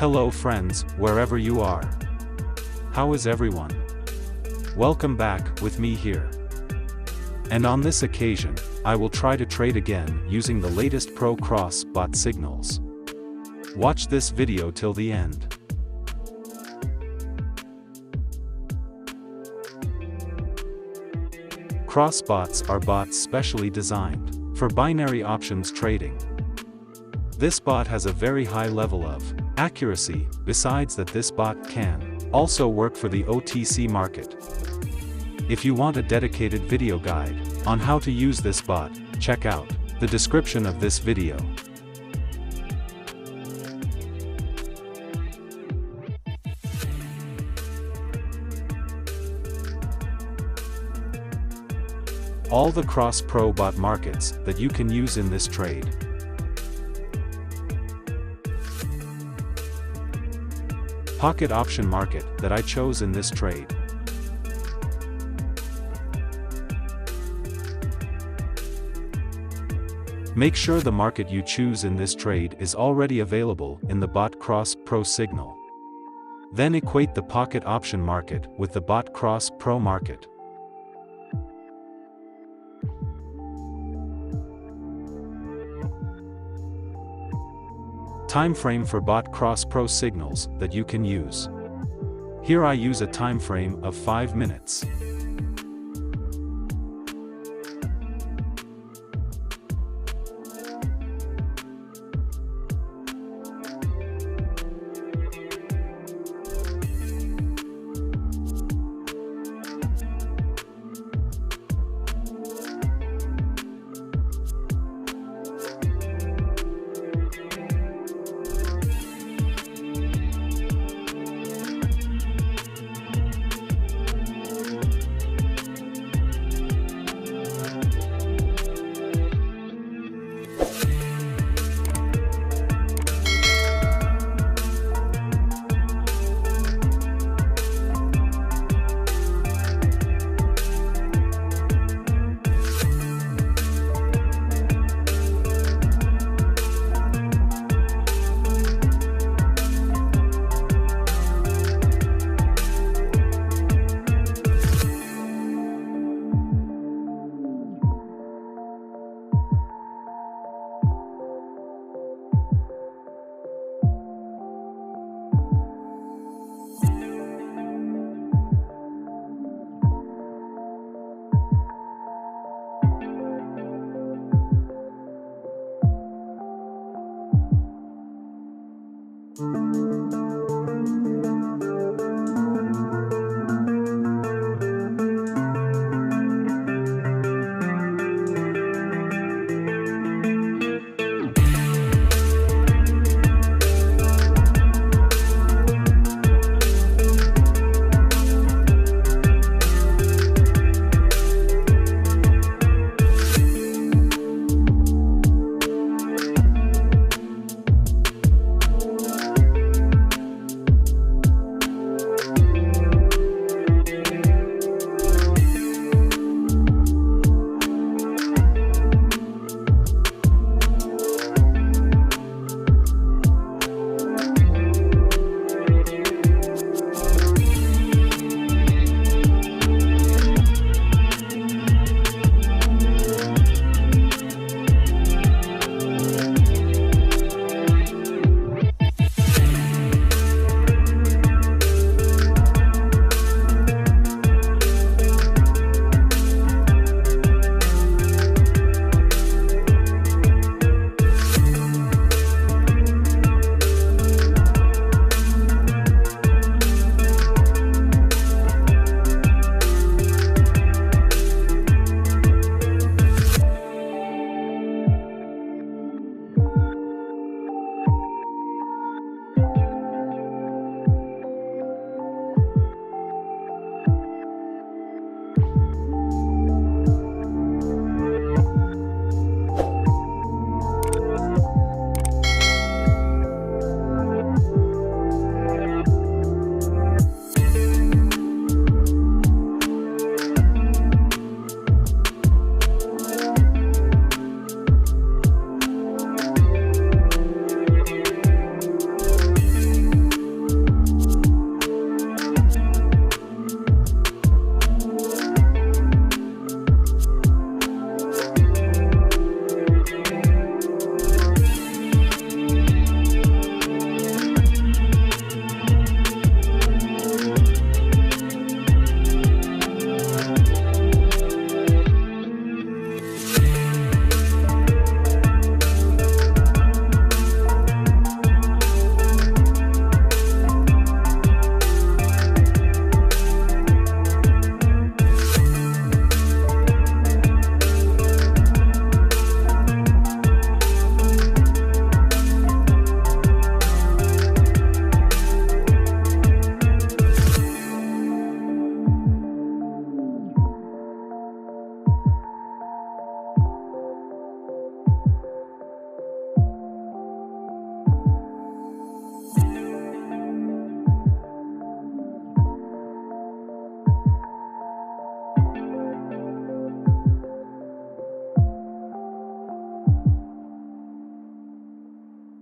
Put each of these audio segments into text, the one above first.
Hello friends, wherever you are. How is everyone? Welcome back with me here. And on this occasion, I will try to trade again using the latest Pro Cross bot signals. Watch this video till the end. Cross bots are bots specially designed for binary options trading. This bot has a very high level of accuracy, besides that this bot can also work for the OTC market. If you want a dedicated video guide on how to use this bot, check out the description of this video. All the cross pro bot markets that you can use in this trade. Pocket option market that I chose in this trade. Make sure the market you choose in this trade is already available in the bot cross pro signal. Then equate the pocket option market with the bot cross pro market. Time frame for bot cross pro signals that you can use. Here I use a time frame of 5 minutes.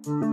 Thank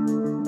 you.